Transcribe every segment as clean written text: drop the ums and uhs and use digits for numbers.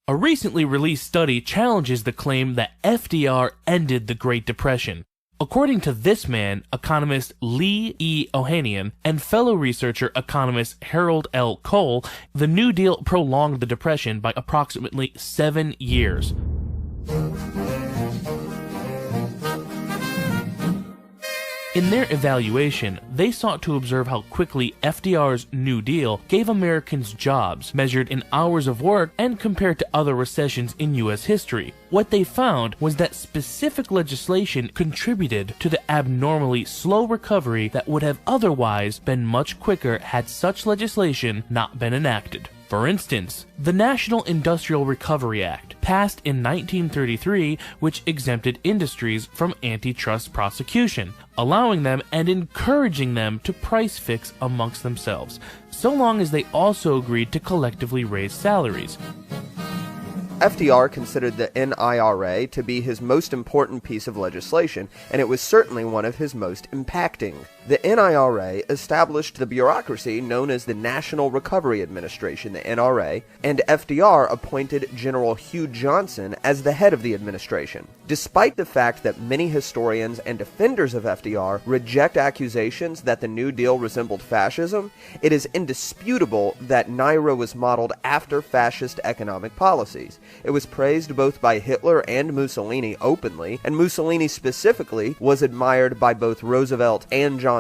A recently released study challenges the claim that FDR ended the Great Depression. According to this man, economist Lee E. Ohanian, and fellow researcher economist Harold L. Cole, the New Deal prolonged the Depression by approximately 7 years. In their evaluation, they sought to observe how quickly FDR's New Deal gave Americans jobs, measured in hours of work and compared to other recessions in U.S. history. What they found was that specific legislation contributed to the abnormally slow recovery that would have otherwise been much quicker had such legislation not been enacted. For instance, the National Industrial Recovery Act, passed in 1933, which exempted industries from antitrust prosecution, allowing them and encouraging them to price fix amongst themselves, so long as they also agreed to collectively raise salaries. FDR considered the NIRA to be his most important piece of legislation, and it was certainly one of his most impacting. The NIRA established the bureaucracy known as the National Recovery Administration, the NRA, and FDR appointed General Hugh Johnson as the head of the administration. Despite the fact that many historians and defenders of FDR reject accusations that the New Deal resembled fascism, it is indisputable that NIRA was modeled after fascist economic policies. It was praised both by Hitler and Mussolini openly, and Mussolini specifically was admired by both Roosevelt and Johnson.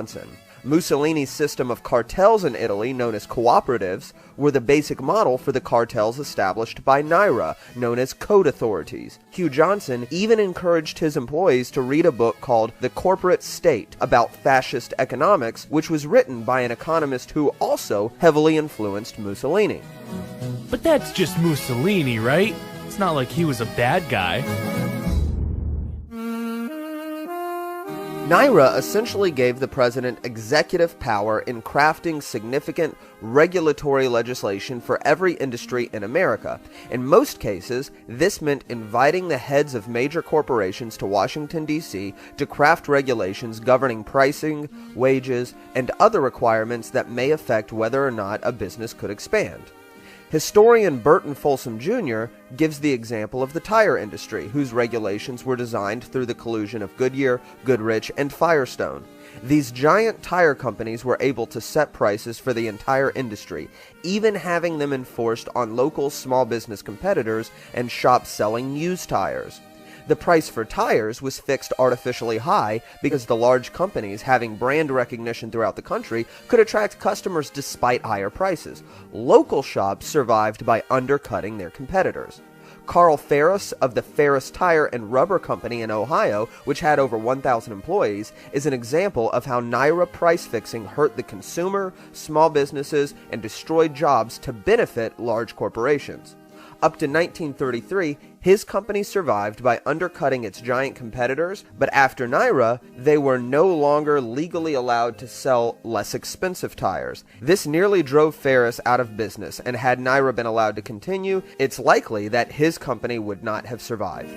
Mussolini's system of cartels in Italy, known as cooperatives, were the basic model for the cartels established by NIRA, known as code authorities. Hugh Johnson even encouraged his employees to read a book called The Corporate State about fascist economics, which was written by an economist who also heavily influenced Mussolini. But that's just Mussolini, right? It's not like he was a bad guy. NIRA essentially gave the president executive power in crafting significant regulatory legislation for every industry in America. In most cases, this meant inviting the heads of major corporations to Washington, D.C. to craft regulations governing pricing, wages, and other requirements that may affect whether or not a business could expand. Historian Burton Folsom Jr. gives the example of the tire industry, whose regulations were designed through the collusion of Goodyear, Goodrich, and Firestone. These giant tire companies were able to set prices for the entire industry, even having them enforced on local small business competitors and shops selling used tires. The price for tires was fixed artificially high because the large companies, having brand recognition throughout the country, could attract customers despite higher prices. Local shops survived by undercutting their competitors. Carl Ferris of the Ferris Tire and Rubber Company in Ohio, which had over 1,000 employees, is an example of how NIRA price fixing hurt the consumer, small businesses, and destroyed jobs to benefit large corporations. Up to 1933, his company survived by undercutting its giant competitors, but after NIRA, they were no longer legally allowed to sell less expensive tires. This nearly drove Ferris out of business, and had NIRA been allowed to continue, it's likely that his company would not have survived.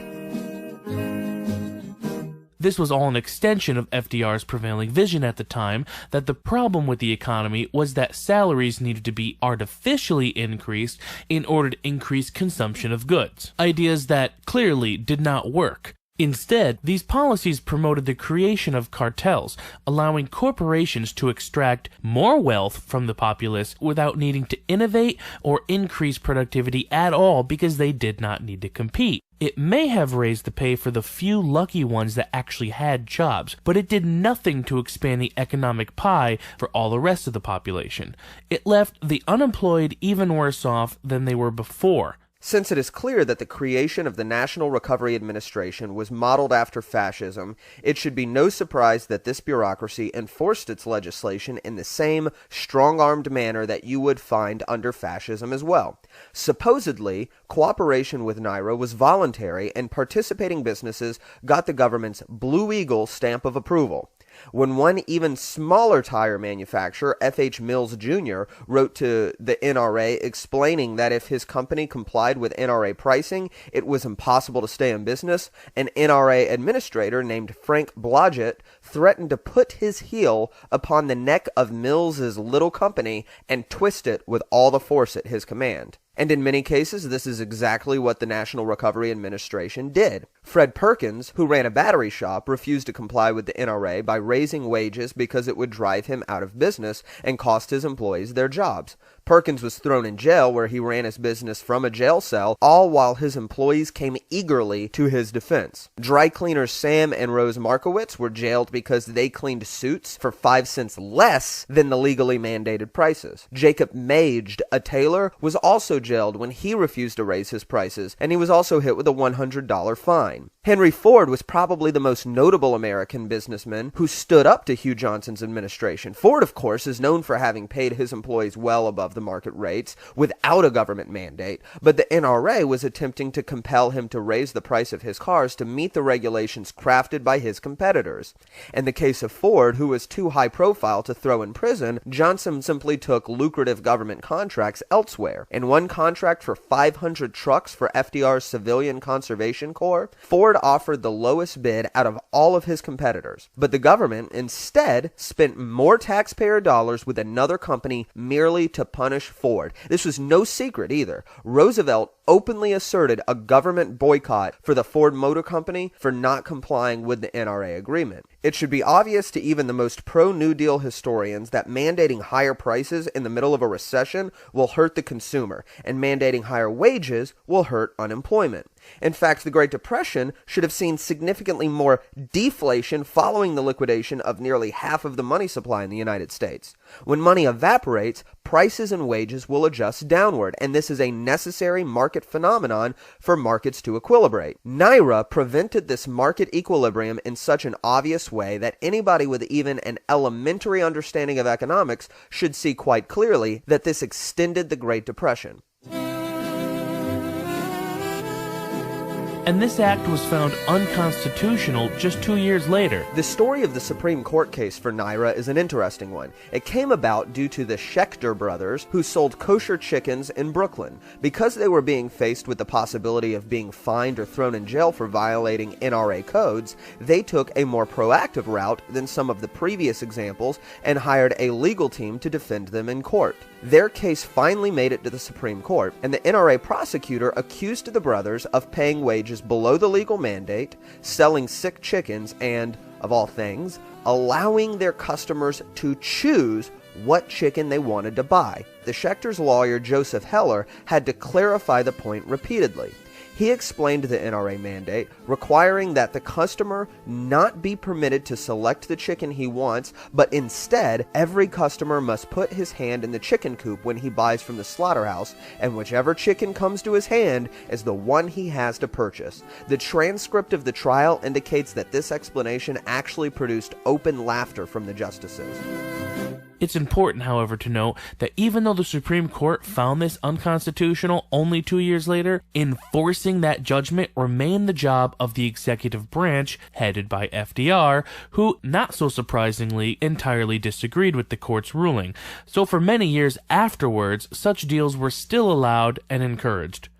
This was all an extension of FDR's prevailing vision at the time that the problem with the economy was that salaries needed to be artificially increased in order to increase consumption of goods. Ideas that clearly did not work. Instead, these policies promoted the creation of cartels, allowing corporations to extract more wealth from the populace without needing to innovate or increase productivity at all because they did not need to compete. It may have raised the pay for the few lucky ones that actually had jobs, but it did nothing to expand the economic pie for all the rest of the population. It left the unemployed even worse off than they were before. Since it is clear that the creation of the National Recovery Administration was modeled after fascism, it should be no surprise that this bureaucracy enforced its legislation in the same strong-armed manner that you would find under fascism as well. Supposedly, cooperation with NIRA was voluntary, and participating businesses got the government's Blue Eagle stamp of approval. When one even smaller tire manufacturer, F.H. Mills Jr., wrote to the NRA explaining that if his company complied with NRA pricing, it was impossible to stay in business, an NRA administrator named Frank Blodgett threatened to put his heel upon the neck of Mills's little company and twist it with all the force at his command. And in many cases, this is exactly what the National Recovery Administration did. Fred Perkins, who ran a battery shop, refused to comply with the NRA by raising wages because it would drive him out of business and cost his employees their jobs. Perkins was thrown in jail where he ran his business from a jail cell, all while his employees came eagerly to his defense. Dry cleaners Sam and Rose Markowitz were jailed because they cleaned suits for 5 cents less than the legally mandated prices. Jacob Maged, a tailor, was also jailed when he refused to raise his prices, and he was also hit with a $100 fine. Henry Ford was probably the most notable American businessman who stood up to Hugh Johnson's administration. Ford, of course, is known for having paid his employees well above the market rates without a government mandate, but the NRA was attempting to compel him to raise the price of his cars to meet the regulations crafted by his competitors. In the case of Ford, who was too high profile to throw in prison, Johnson simply took lucrative government contracts elsewhere. In one contract for 500 trucks for FDR's Civilian Conservation Corps, Ford offered the lowest bid out of all of his competitors, but the government instead spent more taxpayer dollars with another company merely to punish Ford. This was no secret either. Roosevelt openly asserted a government boycott for the Ford Motor Company for not complying with the NRA agreement. It should be obvious to even the most pro-New Deal historians that mandating higher prices in the middle of a recession will hurt the consumer, and mandating higher wages will hurt unemployment. In fact, the Great Depression should have seen significantly more deflation following the liquidation of nearly half of the money supply in the United States. When money evaporates, prices and wages will adjust downward, and this is a necessary market phenomenon for markets to equilibrate. NIRA prevented this market equilibrium in such an obvious way that anybody with even an elementary understanding of economics should see quite clearly that this extended the Great Depression. And this act was found unconstitutional just 2 years later. The story of the Supreme Court case for NIRA is an interesting one. It came about due to the Schechter brothers, who sold kosher chickens in Brooklyn. Because they were being faced with the possibility of being fined or thrown in jail for violating NRA codes, they took a more proactive route than some of the previous examples and hired a legal team to defend them in court. Their case finally made it to the Supreme Court, and the NRA prosecutor accused the brothers of paying wages below the legal mandate, selling sick chickens, and, of all things, allowing their customers to choose what chicken they wanted to buy. The Schechters' lawyer, Joseph Heller, had to clarify the point repeatedly. He explained the NRA mandate, requiring that the customer not be permitted to select the chicken he wants, but instead, every customer must put his hand in the chicken coop when he buys from the slaughterhouse, and whichever chicken comes to his hand is the one he has to purchase. The transcript of the trial indicates that this explanation actually produced open laughter from the justices. It's important, however, to note that even though the Supreme Court found this unconstitutional only 2 years later, enforcing that judgment remained the job of the executive branch, headed by FDR, who, not so surprisingly, entirely disagreed with the court's ruling. So for many years afterwards, such deals were still allowed and encouraged.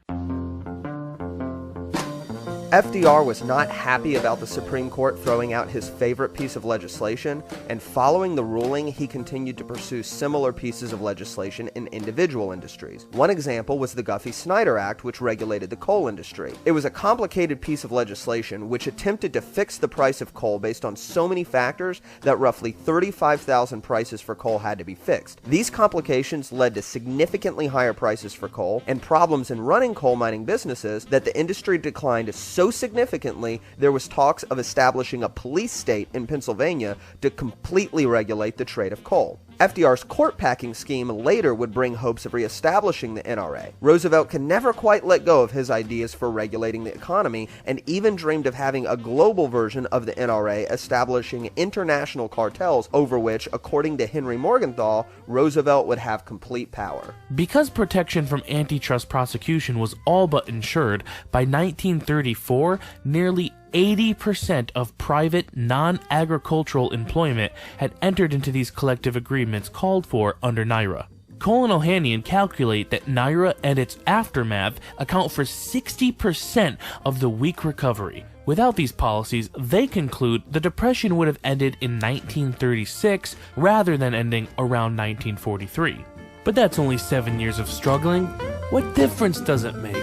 FDR was not happy about the Supreme Court throwing out his favorite piece of legislation, and following the ruling, he continued to pursue similar pieces of legislation in individual industries. One example was the Guffey-Snyder Act, which regulated the coal industry. It was a complicated piece of legislation which attempted to fix the price of coal based on so many factors that roughly 35,000 prices for coal had to be fixed. These complications led to significantly higher prices for coal and problems in running coal mining businesses that the industry declined so significantly there was talks of establishing a police state in Pennsylvania to completely regulate the trade of coal. FDR's court-packing scheme later would bring hopes of reestablishing the NRA. Roosevelt could never quite let go of his ideas for regulating the economy, and even dreamed of having a global version of the NRA, establishing international cartels over which, according to Henry Morgenthau, Roosevelt would have complete power. Because protection from antitrust prosecution was all but ensured, by 1934, nearly 80% of private, non-agricultural employment had entered into these collective agreements called for under NIRA. Cole and Ohanian calculate that NIRA and its aftermath account for 60% of the weak recovery. Without these policies, they conclude the Depression would have ended in 1936 rather than ending around 1943. But that's only 7 years of struggling What difference does it make,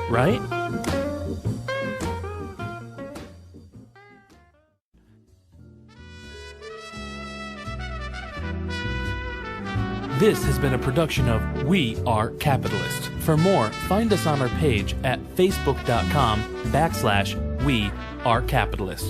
right? This has been a production of We Are Capitalist. For more, find us on our page at facebook.com/We Are Capitalist.